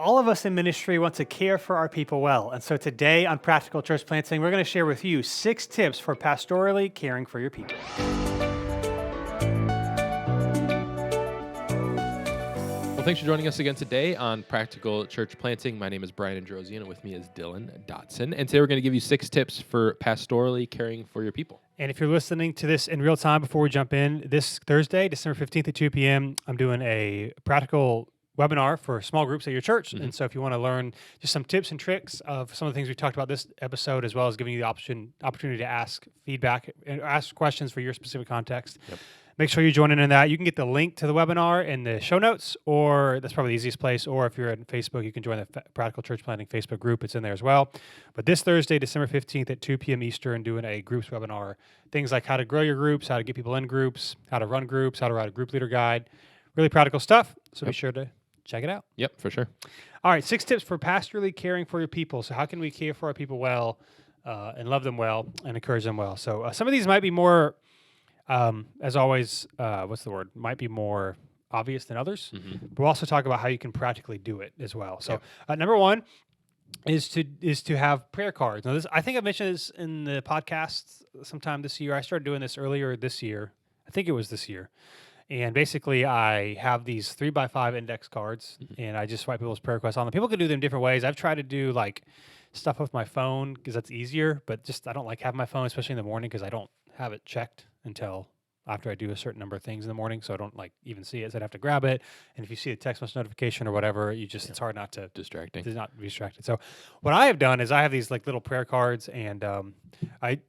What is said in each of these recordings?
all of us in ministry want to care for our people well. And so today on Practical Church Planting, we're going to share with you 6 tips for pastorally caring for your people. Well, thanks for joining us again today on Practical Church Planting. My name is Brian Androsian, and with me is Dylan Dotson. And today we're going to give you 6 tips for pastorally caring for your people. And if you're listening to this in real time before we jump in, this Thursday, December 15th at 2 p.m., I'm doing a practical webinar for small groups at your church. Mm-hmm. And so if you want to learn just some tips and tricks of some of the things we talked about this episode, as well as giving you the opportunity to ask feedback and ask questions for your specific context, make sure you join in that. You can get the link to the webinar in the show notes, or that's probably the easiest place. Or if you're on Facebook, you can join the Practical Church Planting Facebook group. It's in there as well. But this Thursday, December 15th at 2 p.m. Eastern, doing a groups webinar. Things like how to grow your groups, how to get people in groups, how to run groups, how to write a group leader guide. Really practical stuff. So be sure to check it out. Yep, for sure. All right, 6 tips for pastorally caring for your people. So how can we care for our people well and love them well and encourage them well? So some of these might be more... as always, might be more obvious than others. Mm-hmm. But we'll also talk about how you can practically do it as well. So number one is to have prayer cards. Now, I think I mentioned this in the podcast sometime this year. I started doing this earlier this year. I think it was this year. And basically, I have these 3x5 index cards, and I just write people's prayer requests on them. People can do them different ways. I've tried to do like stuff with my phone because that's easier, but just I don't like having my phone, especially in the morning, because I don't have it checked until after I do a certain number of things in the morning, so I don't like even see it. So I'd have to grab it, and if you see a text message notification or whatever, it's hard not to not be distracted. So what I have done is I have these like little prayer cards, and I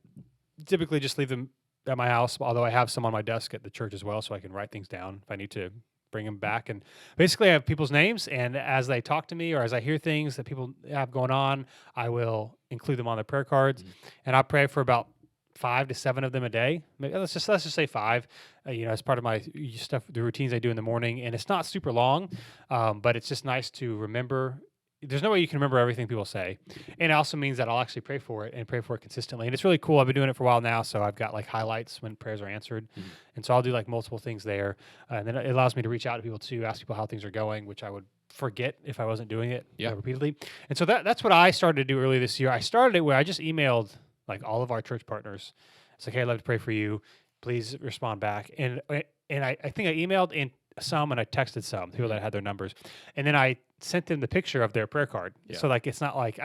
typically just leave them at my house, although I have some on my desk at the church as well, so I can write things down if I need to bring them back. And basically I have people's names, and as they talk to me or as I hear things that people have going on, I will include them on the prayer cards, and I pray for about 5 to 7 of them a day. Maybe let's just say 5. As part of my stuff, the routines I do in the morning, and it's not super long, but it's just nice to remember. There's no way you can remember everything people say, and it also means that I'll actually pray for it and pray for it consistently. And it's really cool. I've been doing it for a while now, so I've got like highlights when prayers are answered, and so I'll do like multiple things there, and then it allows me to reach out to people too, ask people how things are going, which I would forget if I wasn't doing it repeatedly. And so that's what I started to do early this year. I started it where I just emailed like all of our church partners. It's like, hey, I'd love to pray for you. Please respond back. And I think I emailed in some and I texted some people that had their numbers, and then I sent them the picture of their prayer card. So like, it's not like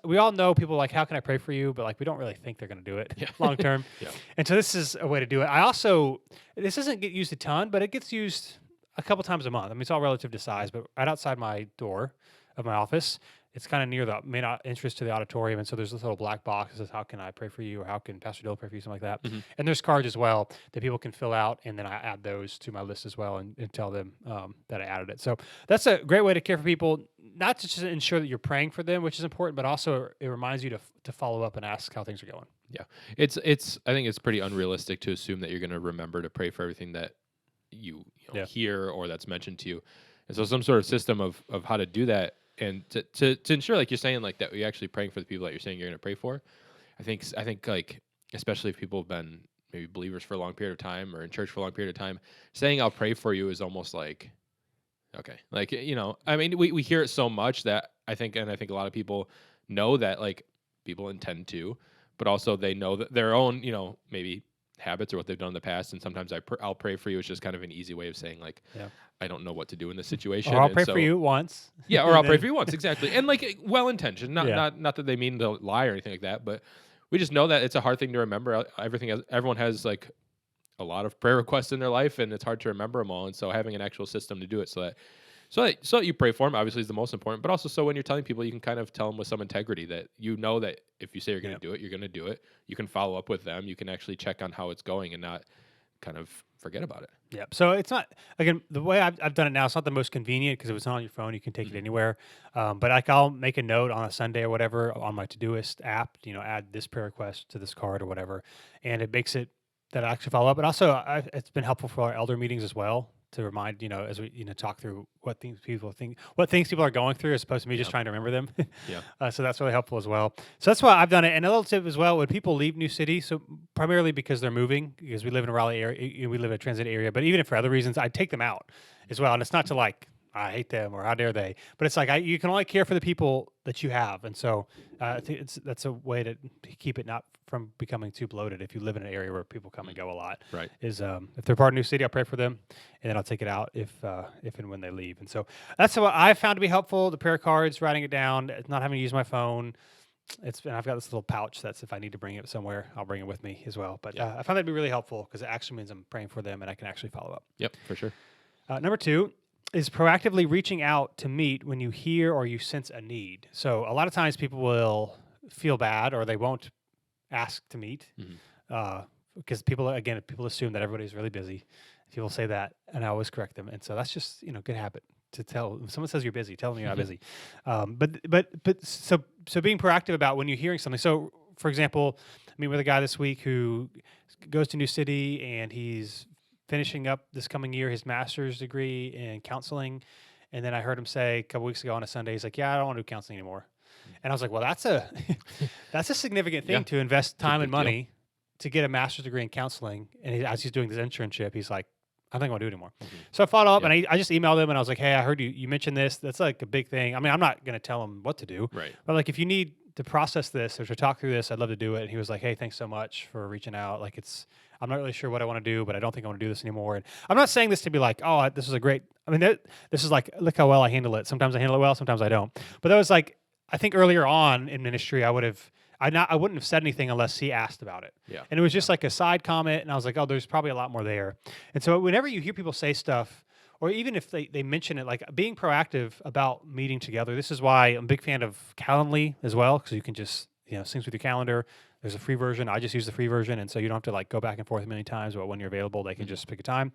we all know people like, how can I pray for you? But like, we don't really think they're going to do it long term. And so this is a way to do it. This doesn't get used a ton, but it gets used a couple times a month. I mean, it's all relative to size, but right outside my door of my office, it's kind of near the main entrance to the auditorium, and so there's this little black box that says, how can I pray for you, or how can Pastor Dill pray for you, something like that. And there's cards as well that people can fill out, and then I add those to my list as well and tell them that I added it. So that's a great way to care for people, not to just ensure that you're praying for them, which is important, but also it reminds you to follow up and ask how things are going. Yeah. I think it's pretty unrealistic to assume that you're going to remember to pray for everything that you hear or that's mentioned to you. And so some sort of system of how to do that, and to ensure, like you're saying, like that you're actually praying for the people that you're saying you're going to pray for. I think like, especially if people have been maybe believers for a long period of time or in church for a long period of time, saying I'll pray for you is almost like, okay, like, I mean, we hear it so much that I think a lot of people know that like people intend to, but also they know that their own, maybe habits or what they've done in the past. And sometimes I'll pray for you. It's just kind of an easy way of saying like, I don't know what to do in this situation. Or I'll pray for you once. Yeah, or I'll pray for you once, exactly. And like well-intentioned, not that they mean to lie or anything like that, but we just know that it's a hard thing to remember. Everyone has like a lot of prayer requests in their life, and it's hard to remember them all. And so having an actual system to do it so that you pray for them obviously is the most important, but also so when you're telling people, you can kind of tell them with some integrity that you know that if you say you're going to do it, you're going to do it. You can follow up with them. You can actually check on how it's going and not kind of forget about it. Yeah. So it's not, again, the way I've done it now, it's not the most convenient because if it's not on your phone, you can take it anywhere. But like I'll make a note on a Sunday or whatever on my Todoist app, add this prayer request to this card or whatever. And it makes it that I actually follow up. But also it's been helpful for our elder meetings as well, to remind, as we, talk through what things people are going through as opposed to me just trying to remember them. So that's really helpful as well. So that's why I've done it. And a little tip as well, when people leave New City, so primarily because they're moving, because we live in a Raleigh area, we live in a transit area, but even if for other reasons, I take them out as well. And it's not to like, I hate them or how dare they. But it's like you can only care for the people that you have, and so I think that's a way to keep it not from becoming too bloated. If you live in an area where people come and go a lot, Right. is if they're part of New City, I'll pray for them, and then I'll take it out if and when they leave. And so that's what I found to be helpful. The prayer cards, writing it down, not having to use my phone. And I've got this little pouch that's if I need to bring it somewhere, I'll bring it with me as well. But I found that to be really helpful because it actually means I'm praying for them and I can actually follow up. Yep, for sure. Number 2 is proactively reaching out to meet when you hear or you sense a need. So a lot of times people will feel bad or they won't ask to meet because people assume that everybody's really busy. People say that, and I always correct them. And so that's just good habit. To tell if someone says you're busy, tell them you're not busy. So being proactive about when you're hearing something. So for example, I meet with a guy this week who goes to New City and he's finishing up this coming year his master's degree in counseling. And then I heard him say a couple weeks ago on a Sunday, he's like, "Yeah, I don't want to do counseling anymore." And I was like, "Well, that's a that's a significant thing to invest time and money to get a master's degree in counseling." And as he's doing this internship, he's like, I think I won't do it anymore. So I followed up and I just emailed him and I was like, "Hey, I heard you mentioned this. That's like a big thing. I mean, I'm not going to tell him what to do, Right. but like if you need to process this or to talk through this, I'd love to do it." And he was like, "Hey, thanks so much for reaching out. Like I'm not really sure what I want to do, but I don't think I want to do this anymore." And I'm not saying this to be like, "Oh, this is a great." I mean, this is like, look how well I handle it. Sometimes I handle it well, sometimes I don't. But that was like, I think earlier on in ministry, I wouldn't have said anything unless he asked about it. Yeah. And it was just like a side comment, and I was like, "Oh, there's probably a lot more there." And so whenever you hear people say stuff, or even if they mention it, like being proactive about meeting together. This is why I'm a big fan of Calendly as well, because you can just syncs with your calendar. There's a free version. I just use the free version, and so you don't have to like go back and forth many times about when you're available. They can just pick a time.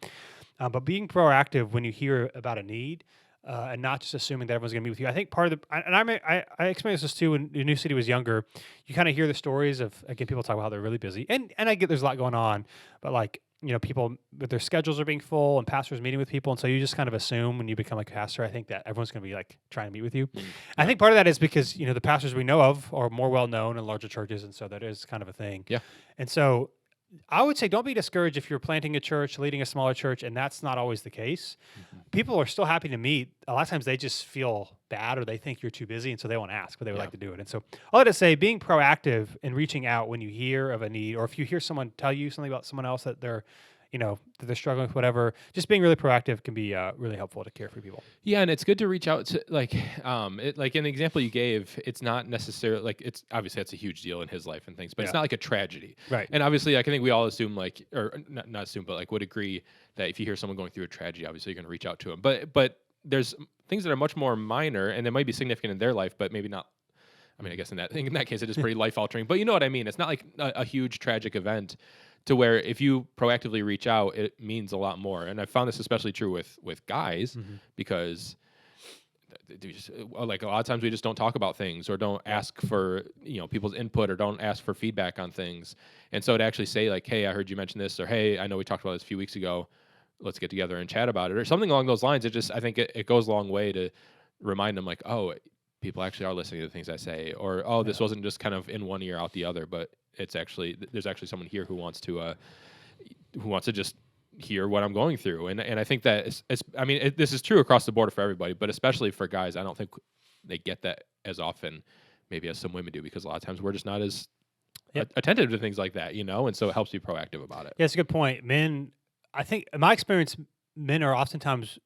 But being proactive when you hear about a need. And not just assuming that everyone's going to meet with you. I think part of I experienced this too when New City was younger. You kind of hear the stories of, again, people talk about how they're really busy, and I get there's a lot going on, but like people with their schedules are being full and pastors meeting with people, and so you just kind of assume when you become a pastor, I think that everyone's going to be like trying to meet with you. I think part of that is because the pastors we know of are more well known in larger churches, and so that is kind of a thing. Yeah, and so. I would say don't be discouraged if you're planting a church, leading a smaller church, and that's not always the case. People are still happy to meet. A lot of times they just feel bad or they think you're too busy, and so they won't ask, but they would like to do it. And so all I to say, being proactive and reaching out when you hear of a need, or if you hear someone tell you something about someone else that they're that they're struggling with whatever, just being really proactive can be really helpful to care for people. Yeah, and it's good to reach out to like in the example you gave, it's not necessarily like it's obviously that's a huge deal in his life and things, but it's not like a tragedy. Right. And obviously I think we all assume like or not assume, but like would agree that if you hear someone going through a tragedy, obviously you're going to reach out to them. But there's things that are much more minor and they might be significant in their life, but maybe not. I mean, I guess in that case it is pretty life altering, but you know what I mean? It's not like a huge tragic event. To where if you proactively reach out, it means a lot more. And I found this especially true with guys because like a lot of times we just don't talk about things or don't ask for people's input or don't ask for feedback on things. And so to actually say like, "Hey, I heard you mention this," or "Hey, I know we talked about this a few weeks ago. Let's get together and chat about it," or something along those lines. I think it goes a long way to remind them like, "Oh, people actually are listening to the things I say," or "Oh, this wasn't just kind of in one ear out the other, but it's actually there's actually someone here who wants to just hear what I'm going through." And I think that this is true across the board for everybody, but especially for guys, I don't think they get that as often, maybe as some women do, because a lot of times we're just not as attentive to things like that, and so it helps be proactive about it. Yeah, it's a good point. Men, I think in my experience, men are oftentimes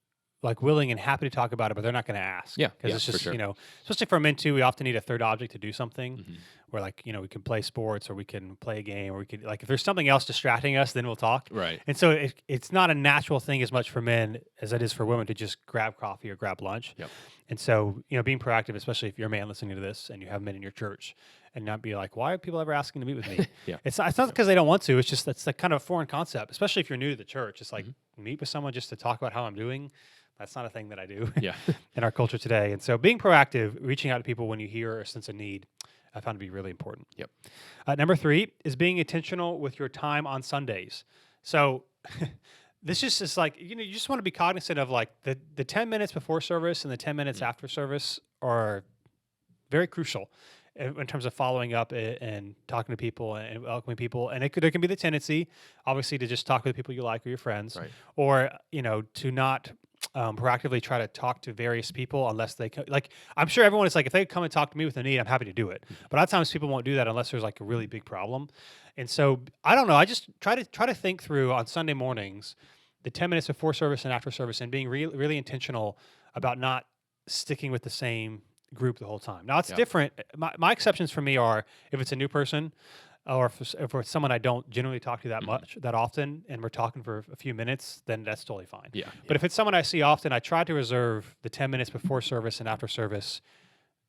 like willing and happy to talk about it, but they're not going to ask. Yeah, because it's just especially for men too. We often need a third object to do something. Where like we can play sports or we can play a game or we could like if there's something else distracting us, then we'll talk. Right. And so it's not a natural thing as much for men as it is for women to just grab coffee or grab lunch. Yep. And so being proactive, especially if you're a man listening to this and you have men in your church, and not be like, "Why are people ever asking to meet with me?" Yeah. It's not because they don't want to. It's just that's like kind of a foreign concept, especially if you're new to the church. It's like meet with someone just to talk about how I'm doing. That's not a thing that I do in our culture today. And so being proactive, reaching out to people when you hear a sense of need, I found to be really important. Yep. Number 3 is being intentional with your time on Sundays. So this just is like, you just want to be cognizant of like the 10 minutes before service and the 10 minutes after service are very crucial in terms of following up and talking to people and welcoming people. And there can be the tendency, obviously, to just talk with people you like or your friends, right. or, to not proactively try to talk to various people unless they like. I'm sure everyone is like, if they come and talk to me with a need, I'm happy to do it. But a lot of times people won't do that unless there's like a really big problem. And so I don't know. I just try to think through on Sunday mornings, the 10 minutes before service and after service, and being really intentional about not sticking with the same group the whole time. Now it's Yeah. different. My exceptions for me are if it's a new person, or if it's someone I don't generally talk to that much, that often, and we're talking for a few minutes, then that's totally fine. Yeah. But if it's someone I see often, I try to reserve the 10 minutes before service and after service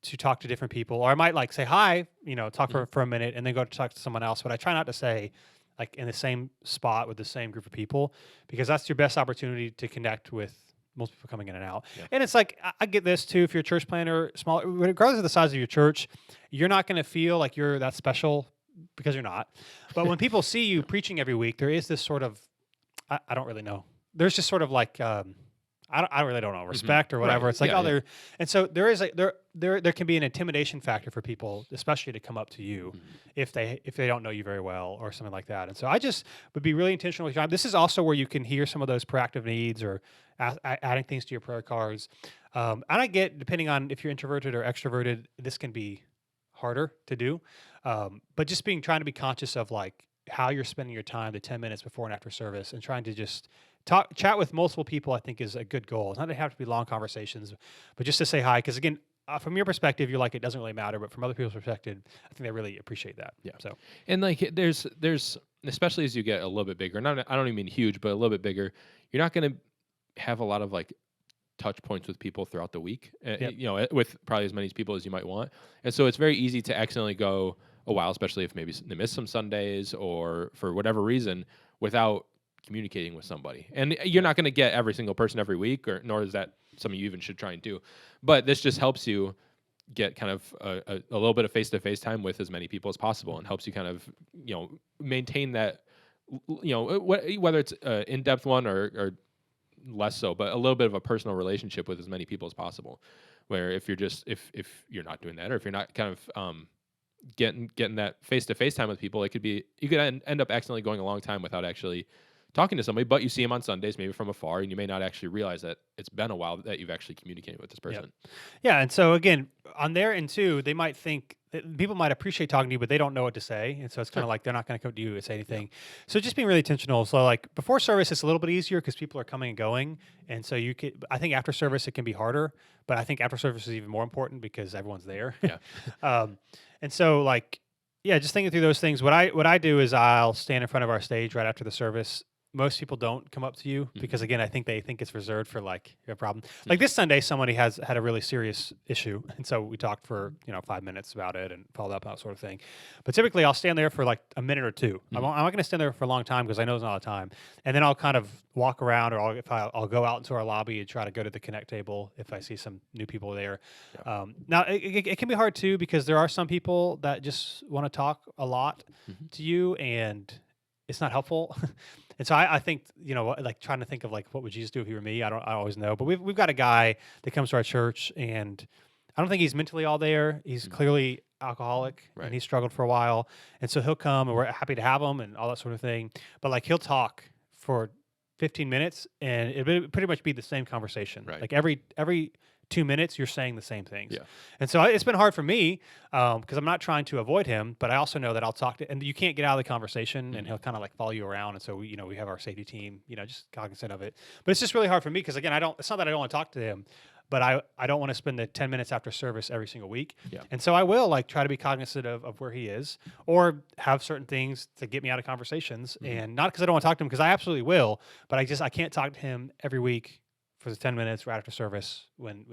to talk to different people. Or I might like say hi, talk for a minute and then go to talk to someone else. But I try not to say like in the same spot with the same group of people, because that's your best opportunity to connect with most people coming in and out. Yeah. And it's like, I get this too. If you're a church planner, small, regardless of the size of your church, you're not going to feel like you're that special, because you're not. But when people see you preaching every week, there is this sort of, I don't really know. There's just sort of like, I really don't know, respect or whatever. Right. It's like, Yeah, they're, and so there is there can be an intimidation factor for people, especially to come up to you if they don't know you very well or something like that. And so I just would be really intentional with your time. This is also where you can hear some of those proactive needs or adding things to your prayer cards. And I get, depending on if you're introverted or extroverted, this can be harder to do. But just trying to be conscious of like how you're spending your time, the 10 minutes before and after service, and trying to just chat with multiple people, I think is a good goal. It's not to have to be long conversations, but just to say hi. Because again, from your perspective, you're like, it doesn't really matter, but from other people's perspective, I think they really appreciate that. Yeah. So, and like there's especially as you get a little bit bigger, not I don't even mean huge, but a little bit bigger, you're not going to have a lot of like touch points with people throughout the week, with probably as many people as you might want. And so it's very easy to accidentally go a while, especially if maybe they miss some Sundays or for whatever reason, without communicating with somebody. And you're not going to get every single person every week, or nor is that something you even should try and do. But this just helps you get kind of a little bit of face-to-face time with as many people as possible, and helps you kind of maintain that, whether it's an in-depth one or less so, but a little bit of a personal relationship with as many people as possible. Where if you're just if you're not doing that, or if you're not kind of getting that face-to-face time with people, you could end up accidentally going a long time without actually talking to somebody. But you see them on Sundays, maybe from afar, and you may not actually realize that it's been a while that you've actually communicated with this person. Yeah, and so again, on their end too, they might think people might appreciate talking to you, but they don't know what to say, and so it's kind of like they're not going to come to you and say anything. So just being really intentional. So like before service, it's a little bit easier because people are coming and going, and so you could. I think after service it can be harder, but I think after service is even more important because everyone's there. Yeah. And so like, yeah, just thinking through those things. What I do is I'll stand in front of our stage right after the service. Most people don't come up to you because again, I think they think it's reserved for like a problem. Like this Sunday, somebody had a really serious issue, and so we talked for 5 minutes about it and followed up on that sort of thing. But typically, I'll stand there for like a minute or two. I'm not going to stand there for a long time because I know there's not a time. And then I'll kind of walk around, or I'll go out into our lobby and try to go to the Connect table if I see some new people there. Yeah. Now it can be hard too because there are some people that just want to talk a lot to you, and it's not helpful. And so I think, like trying to think of like, what would Jesus do if he were me? I always know, but we've got a guy that comes to our church, and I don't think he's mentally all there. He's clearly alcoholic, Right. and he struggled for a while. And so he'll come, and we're happy to have him and all that sort of thing. But like, he'll talk for 15 minutes and it would pretty much be the same conversation. Right. Like every 2 minutes, you're saying the same things. Yeah. And so it's been hard for me because I'm not trying to avoid him, but I also know that I'll talk to, and you can't get out of the conversation, and he'll kind of like follow you around. And so we have our safety team, just cognizant of it. But it's just really hard for me because again, it's not that I don't want to talk to him, but I don't want to spend the 10 minutes after service every single week. Yeah. And so I will like try to be cognizant of where he is, or have certain things to get me out of conversations. And not because I don't want to talk to him, because I absolutely will, but I can't talk to him every week for the 10 minutes right after service when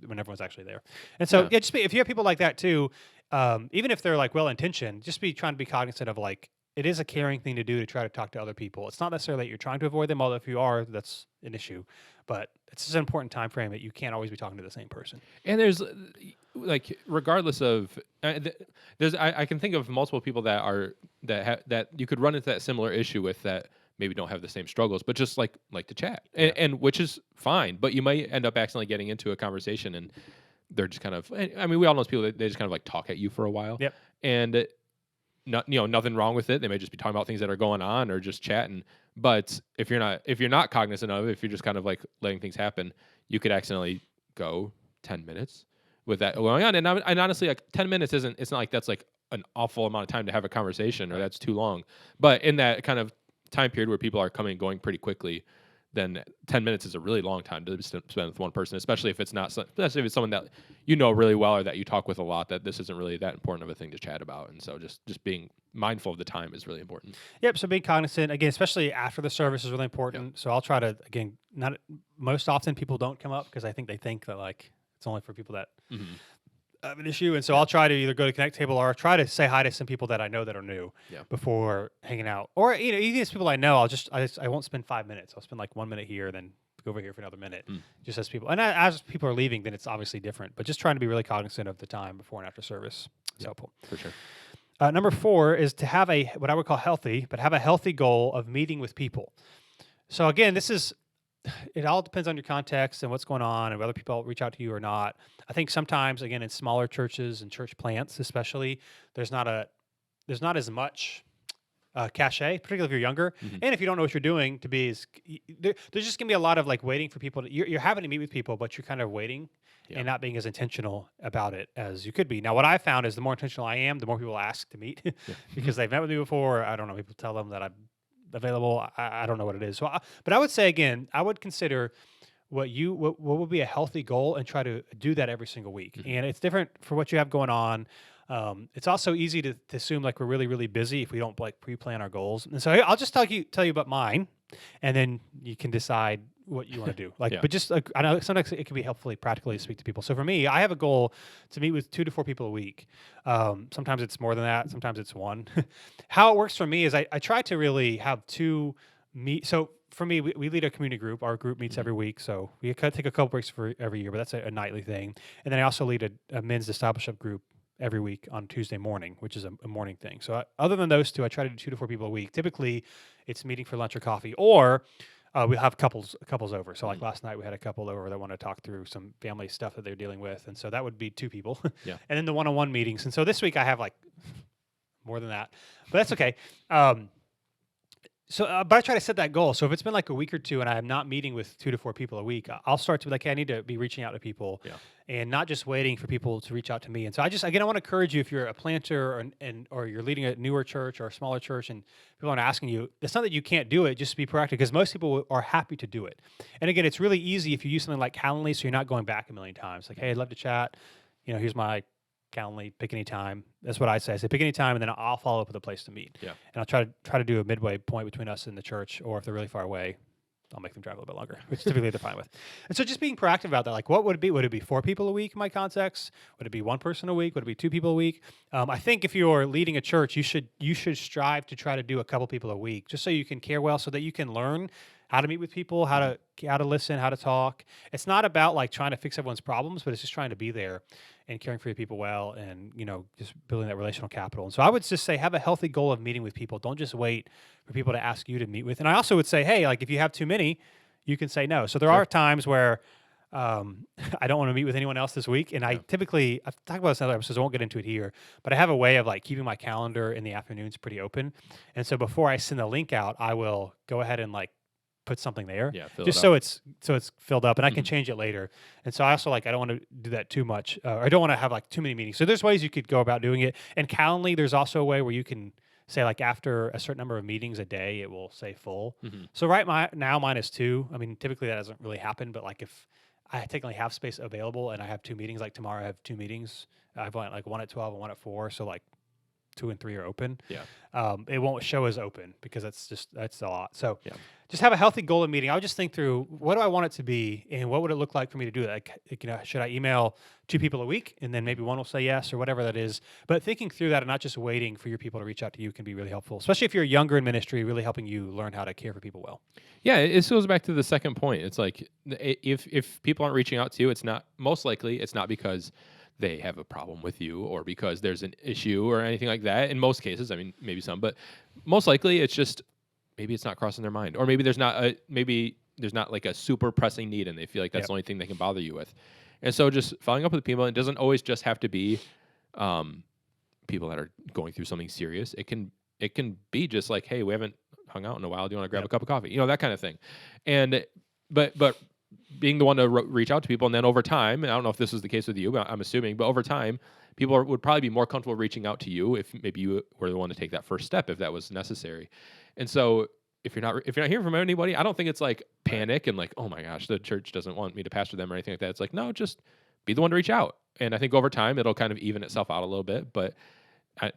everyone's actually there. And so if you have people like that too, even if they're like well-intentioned, just trying to be cognizant of like, it is a caring thing to do to try to talk to other people. It's not necessarily that you're trying to avoid them, although if you are, that's an issue. But it's just an important time frame that you can't always be talking to the same person. And there's like, regardless of, I can think of multiple people that you could run into that similar issue with, that maybe don't have the same struggles, but just like to chat, and which is fine. But you might end up accidentally getting into a conversation, and they're just kind of. I mean, we all know people that they just kind of like talk at you for a while. Yep. And nothing wrong with it. They may just be talking about things that are going on or just chatting. But if you're not cognizant of it, if you're just kind of like letting things happen, you could accidentally go 10 minutes with that going on. And honestly, like 10 minutes it's not like that's like an awful amount of time to have a conversation or that's too long. But in that kind of time period where people are coming and going pretty quickly, then 10 minutes is a really long time to spend with one person, especially if it's especially if it's someone that you know really well or that you talk with a lot, that this isn't really that important of a thing to chat about. And so just being mindful of the time is really important. Yep. So being cognizant again, especially after the service, is really important. Yep. So I'll try to again. Not most often people don't come up because I think they think that like it's only for people that have an issue, and so I'll try to either go to Connect Table or try to say hi to some people that I know that are new before hanging out. Or even as people I know, I won't spend 5 minutes. I'll spend like 1 minute here, then go over here for another minute, just as people. And as people are leaving, then it's obviously different. But just trying to be really cognizant of the time before and after service is helpful for sure. Number 4 is to have what I would call healthy, but have a healthy goal of meeting with people. So again, it all depends on your context and what's going on and whether people reach out to you or not. I think sometimes, again, in smaller churches and church plants especially, there's not as much cachet, particularly if you're younger. And if you don't know what you're doing, there's just going to be a lot of like waiting for people. You're having to meet with people, but you're kind of waiting and not being as intentional about it as you could be. Now, what I found is the more intentional I am, the more people ask to meet because they've met with me before. Or I don't know, people tell them that I'm available. I don't know what it is. But I would say again, I would consider what would be a healthy goal and try to do that every single week. And it's different for what you have going on. It's also easy to assume like we're really, really busy if we don't like pre-plan our goals. And so I'll just tell you about mine, and then you can decide what you want to do. But just I know sometimes it can be helpfully practically to speak to people. So for me, I have a goal to meet with 2 to 4 people a week. Sometimes it's more than that. Sometimes it's 1. How it works for me is I try to really have 2 meet. So for me, we lead a community group. Our group meets every week. So we take a couple breaks for every year, but that's a nightly thing. And then I also lead a men's discipleship group every week on Tuesday morning, which is a morning thing. So other than those 2, I try to do 2 to 4 people a week. Typically, it's meeting for lunch or coffee, or we have couples over. So like last night, we had a couple over that wanted to talk through some family stuff that they're dealing with, and so that would be 2 people. And then the one-on-one meetings. And so this week I have like more than that, but that's okay. But I try to set that goal. So if it's been like a week or 2 and I am not meeting with 2 to 4 people a week, I'll start to be like, hey, I need to be reaching out to people and not just waiting for people to reach out to me. And so I want to encourage you, if you're a planter or you're leading a newer church or a smaller church and people aren't asking you, it's not that you can't do it, just be proactive, because most people are happy to do it. And again, it's really easy if you use something like Calendly, so you're not going back a million times. Like, hey, I'd love to chat. Here's my Calendly, pick any time. That's what I say. I say pick any time, and then I'll follow up with a place to meet. And I'll try to do a midway point between us and the church, or if they're really far away, I'll make them drive a little bit longer, which typically they're fine with. And so just being proactive about that. Like, what would it be? Would it be 4 people a week in my context? Would it be 1 person a week? Would it be 2 people a week? I think if you're leading a church, you should strive to try to do a couple people a week, just so you can care well, so that you can learn how to meet with people, how to listen, how to talk. It's not about like trying to fix everyone's problems, but it's just trying to be there and caring for your people well, and just building that relational capital. And so I would just say, have a healthy goal of meeting with people. Don't just wait for people to ask you to meet with. And I also would say, hey, like if you have too many, you can say no. So there are times where I don't want to meet with anyone else this week, and I've talked about this in other episodes, I won't get into it here, but I have a way of like keeping my calendar in the afternoons pretty open. And so before I send the link out, I will go ahead and like put something there, just so it's filled up, and I can change it later. And so I also I don't want to do that too much. I don't want to have like too many meetings. So there's ways you could go about doing it. And Calendly, there's also a way where you can say like after a certain number of meetings a day, it will say full. So now mine is 2. I mean, typically that doesn't really happen, but like if I technically have space available and I have 2 meetings, like tomorrow I have 2 meetings. I've got like 1 at 12 and 1 at 4. So like 2 and 3 are open. It won't show as open because that's a lot. So just have a healthy goal of meeting. I would just think through, what do I want it to be, and what would it look like for me to do that? Like, should I email 2 people a week, and then maybe 1 will say yes, or whatever that is. But thinking through that and not just waiting for your people to reach out to you can be really helpful, especially if you're younger in ministry, really helping you learn how to care for people well. Yeah, it goes back to the second point. It's like if people aren't reaching out to you, it's not because they have a problem with you or because there's an issue or anything like that. In most cases, I mean, maybe some, but most likely it's just maybe it's not crossing their mind, or maybe there's not like a super pressing need, and they feel like that's the only thing they can bother you with. And so just following up with people, it doesn't always just have to be people that are going through something serious. It can be just like, hey, we haven't hung out in a while. Do you want to grab a cup of coffee? You know, that kind of thing. And but being the one to reach out to people, and then over time, and I don't know if this was the case with you, but I'm assuming, but over time, people would probably be more comfortable reaching out to you if maybe you were the one to take that first step if that was necessary. And so if you're not hearing from anybody, I don't think it's like panic and like, oh my gosh, the church doesn't want me to pastor them or anything like that. It's like, no, just be the one to reach out. And I think over time it'll kind of even itself out a little bit, but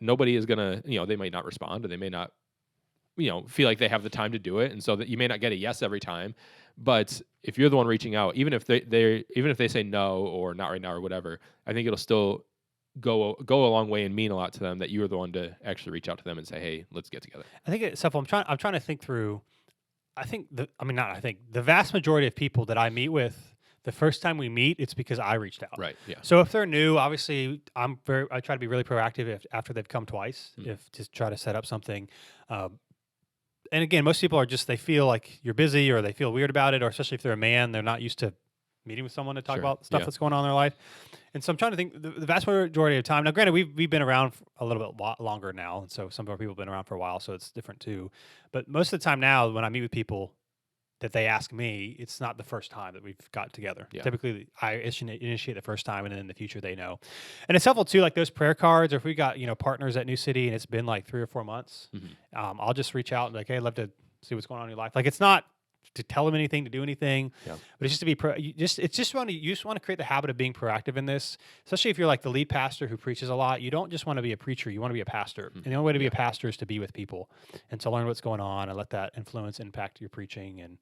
nobody is gonna, they might not respond, or they may not, feel like they have the time to do it, and so that you may not get a yes every time. But if you're the one reaching out, even if they say no or not right now or whatever, I think it'll still go a long way and mean a lot to them that you were the one to actually reach out to them and say, hey, let's get together. I think it's helpful. I'm trying to think through. The vast majority of people that I meet with, the first time we meet, it's because I reached out. Right. Yeah. So if they're new, obviously I try to be really proactive after they've come twice, if to try to set up something. And again, most people are just, they feel like you're busy, or they feel weird about it, or especially if they're a man, they're not used to meeting with someone to talk about stuff that's going on in their life. And so I'm trying to think the vast majority of time. Now, granted, we've been around a little bit longer now, and so some of our people have been around for a while, so it's different too. But most of the time now, when I meet with people that they ask me, it's not the first time that we've got together. Yeah. Typically, I initiate the first time, and then in the future they know. And it's helpful too, like those prayer cards, or if we got partners at New City and it's been like 3 or 4 months, I'll just reach out and like, hey, I'd love to see what's going on in your life. Like, it's not to tell them anything, to do anything, but it's just to be you just want to create the habit of being proactive in this, especially if you're like the lead pastor who preaches a lot. You don't just want to be a preacher, you want to be a pastor. And the only way to be a pastor is to be with people and to learn what's going on and let that influence impact your preaching and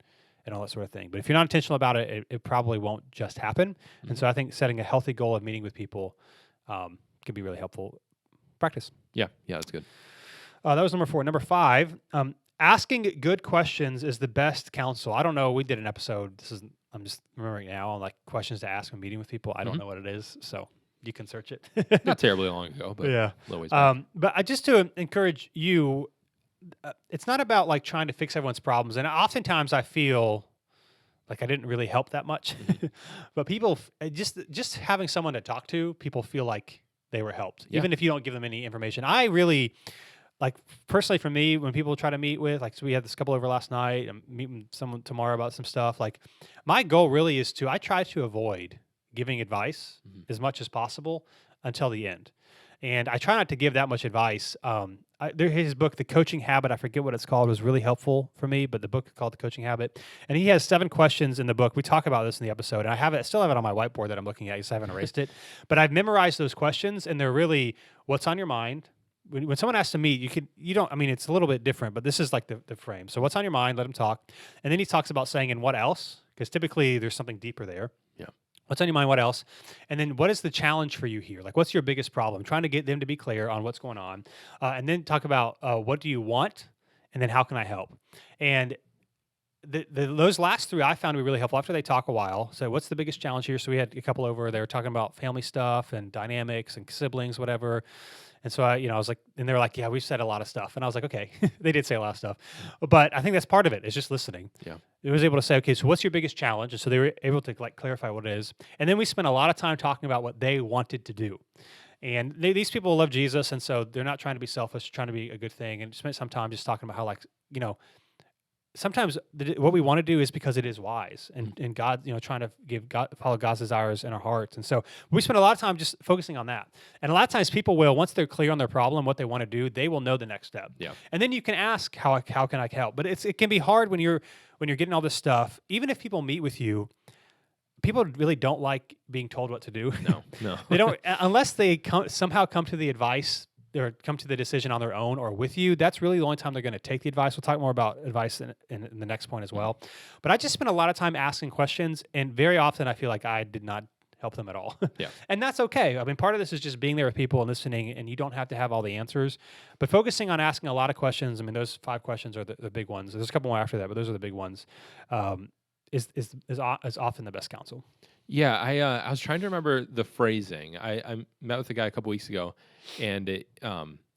all that sort of thing. But if you're not intentional about it, it probably won't just happen. And so I think setting a healthy goal of meeting with people can be really helpful practice. Yeah, that's good. That was number 4. Number 5, asking good questions is the best counsel. I don't know. We did an episode. I'm just remembering now on like questions to ask when meeting with people. I don't know what it is, so you can search it. Not terribly long ago, but yeah. Ways but just to encourage you, it's not about like trying to fix everyone's problems. And oftentimes I feel like I didn't really help that much. But people just having someone to talk to, people feel like they were helped, even if you don't give them any information. I really. Like personally for me, when people try to meet with, like, so we had this couple over last night, I'm meeting someone tomorrow about some stuff. Like my goal really is I try to avoid giving advice as much as possible until the end. And I try not to give that much advice. His book, The Coaching Habit, I forget what it's called, was really helpful for me, but the book is called The Coaching Habit. And he has 7 questions in the book. We talk about this in the episode, and I still have it on my whiteboard that I'm looking at. I just haven't erased it. But I've memorized those questions, and they're really what's on your mind. When someone asks to meet, it's a little bit different, but this is like the frame. So what's on your mind, let them talk. And then he talks about saying, and what else? Because typically there's something deeper there. Yeah. What's on your mind, what else? And then what is the challenge for you here? Like, what's your biggest problem? Trying to get them to be clear on what's going on. And then talk about what do you want? And then how can I help? And those last 3 I found to be really helpful after they talk a while. So what's the biggest challenge here? So we had a couple over, they were talking about family stuff and dynamics and siblings, whatever. And so I was like, and they were like, yeah, we've said a lot of stuff. And I was like, okay, they did say a lot of stuff, but I think that's part of it. It's just listening. Yeah. It was able to say, okay, so what's your biggest challenge? And so they were able to like clarify what it is. And then we spent a lot of time talking about what they wanted to do. And these people love Jesus. And so they're not trying to be selfish, trying to be a good thing. And spent some time just talking about how, like, sometimes what we want to do is because it is wise, and God, trying to follow God's desires in our hearts. And so we spend a lot of time just focusing on that. And a lot of times people will, once they're clear on their problem, what they want to do, they will know the next step. Yeah. And then you can ask, how can I help? But it can be hard when you're getting all this stuff. Even if people meet with you, people really don't like being told what to do. No. They don't, unless they somehow come to the advice or come to the decision on their own or with you. That's really the only time they're going to take the advice. We'll talk more about advice in the next point as well. But I just spent a lot of time asking questions, and very often I feel like I did not help them at all. Yeah. And that's okay. I mean, part of this is just being there with people and listening, and you don't have to have all the answers, but focusing on asking a lot of questions. I mean, those 5 questions are the big ones. There's a couple more after that, but those are the big ones. Is often the best counsel. Yeah, I was trying to remember the phrasing. I met with a guy a couple weeks ago, and he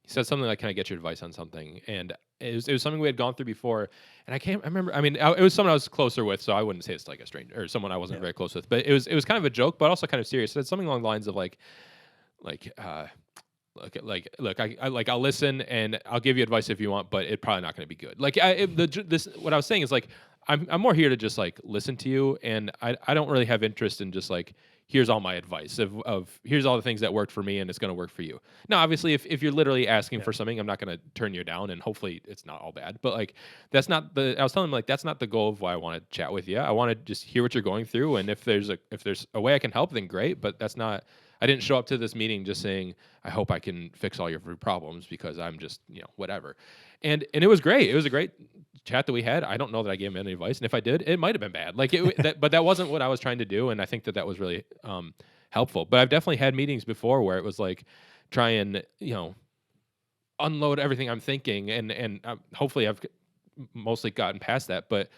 said something like, "Can I get your advice on something?" And it was something we had gone through before, and I remember. I mean, it was someone I was closer with, so I wouldn't say it's like a stranger or someone I wasn't very close with. But it was kind of a joke, but also kind of serious. It said something along the lines of like look, I'll listen and I'll give you advice if you want, but it's probably not going to be good. Like what I was saying is like, I'm more here to just like listen to you, and I don't really have interest in just like, here's all my advice of here's all the things that worked for me and it's going to work for you. Now, obviously, if you're literally asking for something, I'm not going to turn you down, and hopefully it's not all bad. But like, that's not I was telling him, like, that's not the goal of why I want to chat with you. I want to just hear what you're going through, and if there's a way I can help, then great. But that's not. I didn't show up to this meeting just saying, I hope I can fix all your problems because I'm just, whatever. And it was great. It was a great chat that we had. I don't know that I gave him any advice, and if I did, it might have been bad. Like but that wasn't what I was trying to do, and I think that was really helpful. But I've definitely had meetings before where it was like, try and unload everything I'm thinking, and hopefully I've mostly gotten past that. But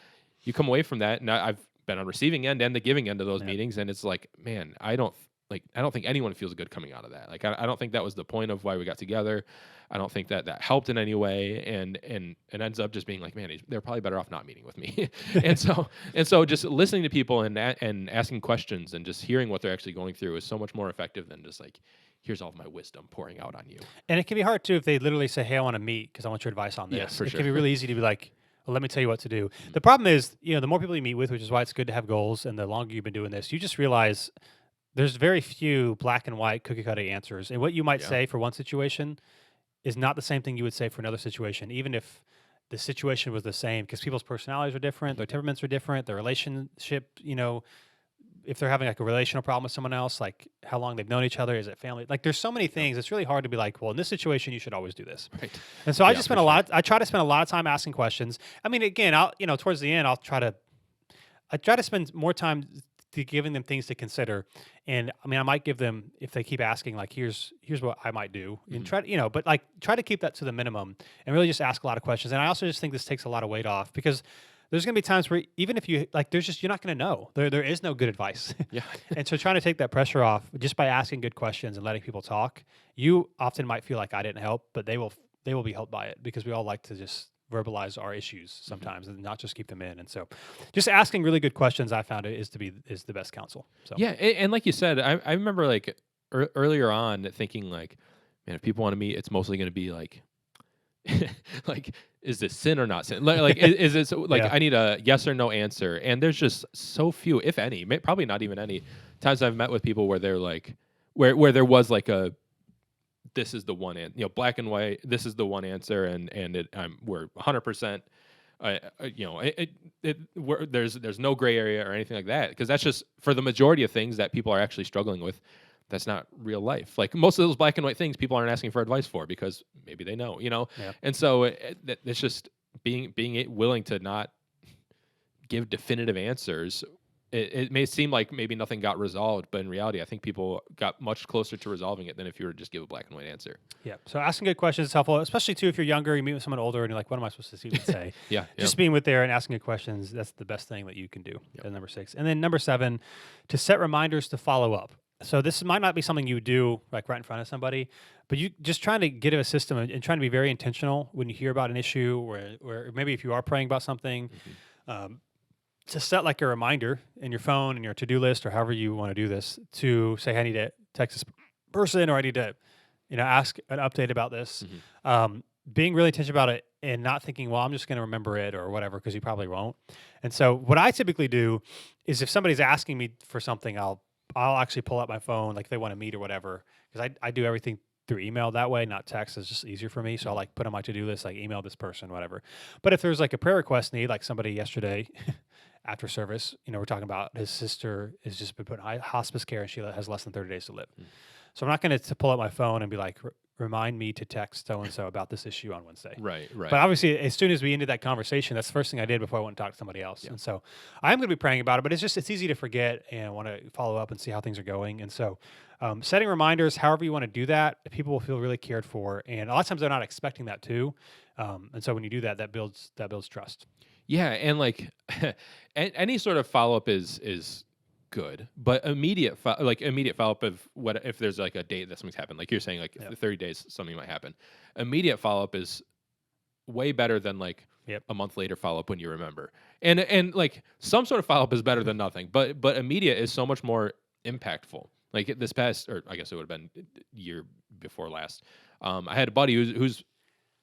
you come away from that, and I've been on receiving end and the giving end of those meetings, and it's like, man, I don't think anyone feels good coming out of that. Like, I don't think that was the point of why we got together. I don't think that helped in any way. And it ends up just being like, man, they're probably better off not meeting with me. and so just listening to people and asking questions and just hearing what they're actually going through is so much more effective than just like, here's all of my wisdom pouring out on you. And it can be hard too if they literally say, hey, I want to meet because I want your advice on this. Yeah, for it sure. can be really easy to be like, well, let me tell you what to do. The problem is, the more people you meet with, which is why it's good to have goals, and the longer you've been doing this, you just realize there's very few black and white cookie cutter answers. And what you might say for one situation is not the same thing you would say for another situation, even if the situation was the same, because people's personalities are different, their temperaments are different, their relationship, if they're having like a relational problem with someone else, like how long they've known each other, is it family? Like there's so many things. It's really hard to be like, well, in this situation, you should always do this. Right. And so I just spend I try to spend a lot of time asking questions. I mean, again, towards the end, I try to spend more time to giving them things to consider. And I mean, I might give them, if they keep asking, like, here's what I might do, and try to keep that to the minimum and really just ask a lot of questions. And I also just think this takes a lot of weight off, because there's going to be times where even if you like, you're not going to know. There is no good advice. Yeah. And so trying to take that pressure off just by asking good questions and letting people talk, you often might feel like I didn't help, but they will be helped by it, because we all like to just verbalize our issues sometimes and not just keep them in. And so just asking really good questions, I found is the best counsel. So yeah. And like you said, I remember like earlier on thinking like, man, if people want to meet, it's mostly going to be like, like, is this sin or not sin? Like, is it like, I need a yes or no answer. And there's just so few, if any, probably not even any times I've met with people where they're like, where there was like this is the one black and white, this is the one answer. And we're 100%, there's no gray area or anything like that. Cause that's just for the majority of things that people are actually struggling with. That's not real life. Like most of those black and white things people aren't asking for advice for, because maybe they know, Yeah. And so it's just being willing to not give definitive answers. It may seem like maybe nothing got resolved, but in reality, I think people got much closer to resolving it than if you were to just give a black and white answer. Yeah. So asking good questions is helpful, especially too if you're younger, you meet with someone older, and you're like, what am I supposed to even say? Yeah. Just being with there and asking good questions, that's the best thing that you can do. Yep. Number 6. And then number 7, to set reminders to follow up. So this might not be something you do like right in front of somebody, but you just trying to get a system and trying to be very intentional when you hear about an issue, or maybe if you are praying about something, to set like a reminder in your phone and your to-do list, or however you want to do this, to say, hey, I need to text this person, or I need to, ask an update about this. Being really intentional about it and not thinking, well, I'm just going to remember it or whatever, because you probably won't. And so what I typically do is if somebody's asking me for something, I'll actually pull out my phone, like if they want to meet or whatever, because I do everything through email that way, not text. It's just easier for me. So I'll like put on my to-do list, like email this person, whatever. But if there's like a prayer request need, like somebody yesterday after service, we're talking about his sister has just been put in hospice care and she has less than 30 days to live. So I'm not going to pull out my phone and be like, remind me to text so-and-so about this issue on Wednesday. Right. But obviously, as soon as we ended that conversation, that's the first thing I did before I went and talked to somebody else. Yeah. And so I am going to be praying about it, but it's easy to forget and want to follow up and see how things are going. And so setting reminders, however you want to do that, people will feel really cared for. And a lot of times they're not expecting that too. And so when you do that, that builds trust. Yeah. And like any sort of follow-up is good, but immediate follow-up of what if there's like a date that something's happened, like you're saying, like 30 days something might happen. Immediate follow-up is way better than like a month later follow-up when you remember, and like some sort of follow-up is better than nothing, but immediate is so much more impactful. Like this past, or I guess it would have been year before last. I had a buddy who's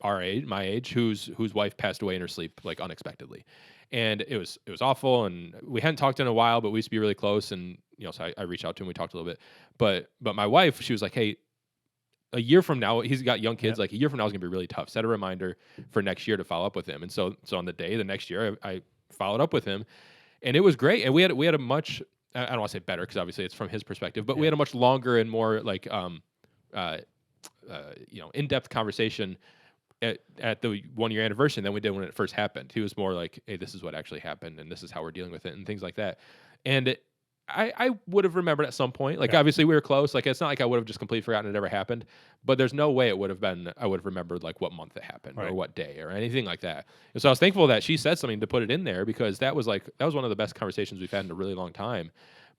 our age, my age, whose wife passed away in her sleep, like unexpectedly, and it was awful. And we hadn't talked in a while, but we used to be really close. And so I reached out to him. We talked a little bit, but my wife, she was like, "Hey, a year from now," he's got young kids. Like a year from now is gonna be really tough. Set a reminder for next year to follow up with him. And so on the next year, I followed up with him, and it was great. And we had a much, I don't want to say better because obviously it's from his perspective, but we had a much longer and more like in-depth conversation at the 1 year anniversary than we did when it first happened. He was more like, "Hey, this is what actually happened, and this is how we're dealing with it," and things like that. And I would have remembered at some point. Like obviously we were close. Like it's not like I would have just completely forgotten it ever happened. But there's no way it would have been. I would have remembered like what month it happened or what day or anything like that. And so I was thankful that she said something to put it in there, because that was one of the best conversations we've had in a really long time.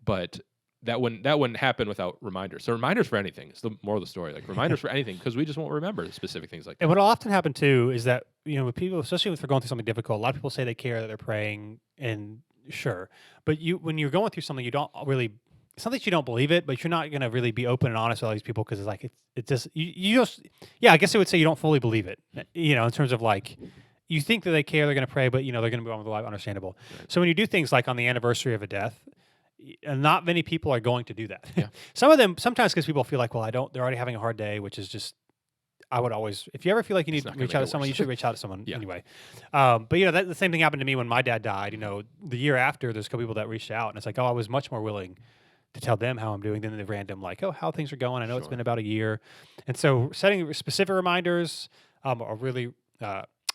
But that wouldn't happen without reminders. So reminders for anything is the moral of the story. Like reminders for anything, because we just won't remember specific things like that. And what will often happen too is that with people, especially if they're going through something difficult, a lot of people say they care, that they're praying, and sure, but when you're going through something, you don't really. It's not that you don't believe it, but you're not going to really be open and honest with all these people, because it's like it's just you just I guess I would say you don't fully believe it. In terms of like you think that they care, they're going to pray, but they're going to move on with their life. Understandable. Right. So when you do things like on the anniversary of a death, not many people are going to do that. Yeah. Some of them sometimes, because people feel like, well, they're already having a hard day, which is just. I would always, if you ever feel like you need to reach out to someone, you should reach out to someone anyway. But the same thing happened to me when my dad died. The year after, there's a couple people that reached out, and it's like, oh, I was much more willing to tell them how I'm doing than the random, like, oh, how things are going. I know it's been about a year. And so setting specific reminders are really,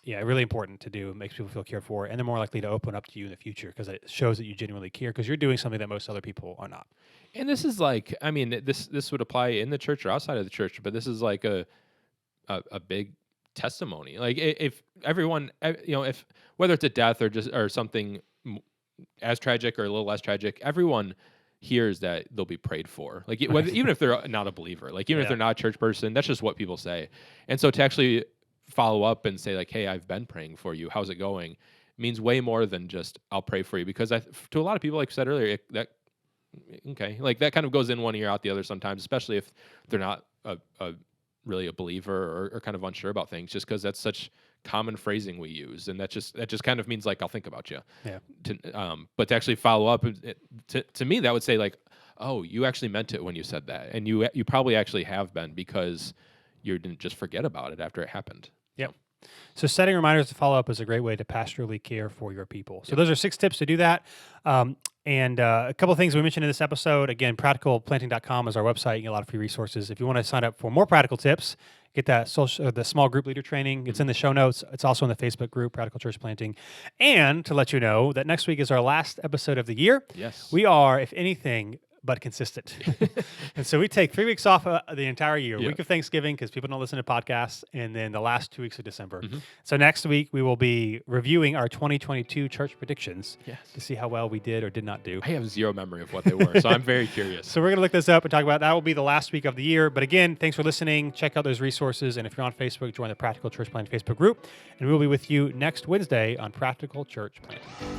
really important to do. It makes people feel cared for, and they're more likely to open up to you in the future, because it shows that you genuinely care, because you're doing something that most other people are not. And this is like, I mean, this would apply in the church or outside of the church, but this is like a big testimony. Like if everyone, if whether it's a death or something as tragic or a little less tragic, everyone hears that they'll be prayed for. Like even if they're not a believer, like even if they're not a church person, that's just what people say. And so to actually follow up and say like, "Hey, I've been praying for you. How's it going?" means way more than just "I'll pray for you," because to a lot of people, like I said earlier, that kind of goes in one ear out the other sometimes, especially if they're not really a believer or kind of unsure about things, just because that's such common phrasing we use, and that just kind of means like, "I'll think about you." Yeah. But to actually follow up, to me, that would say like, "Oh, you actually meant it when you said that, and you probably actually have been, because you didn't just forget about it after it happened." Yep. So setting reminders to follow up is a great way to pastorally care for your people. So those are 6 tips to do that. And a couple of things we mentioned in this episode. Again, practicalplanting.com is our website. You get a lot of free resources. If you want to sign up for more practical tips, get that the small group leader training. It's in the show notes. It's also in the Facebook group, Practical Church Planting. And to let you know that next week is our last episode of the year. Yes. We are, if anything, but consistent. And so we take 3 weeks off the entire year, week of Thanksgiving, because people don't listen to podcasts, and then the last 2 weeks of December. Mm-hmm. So next week we will be reviewing our 2022 church predictions to see how well we did or did not do. I have zero memory of what they were, so I'm very curious. So we're going to look this up and talk about that. Will be the last week of the year. But again, thanks for listening. Check out those resources. And if you're on Facebook, join the Practical Church Planting Facebook group. And we'll be with you next Wednesday on Practical Church Planting.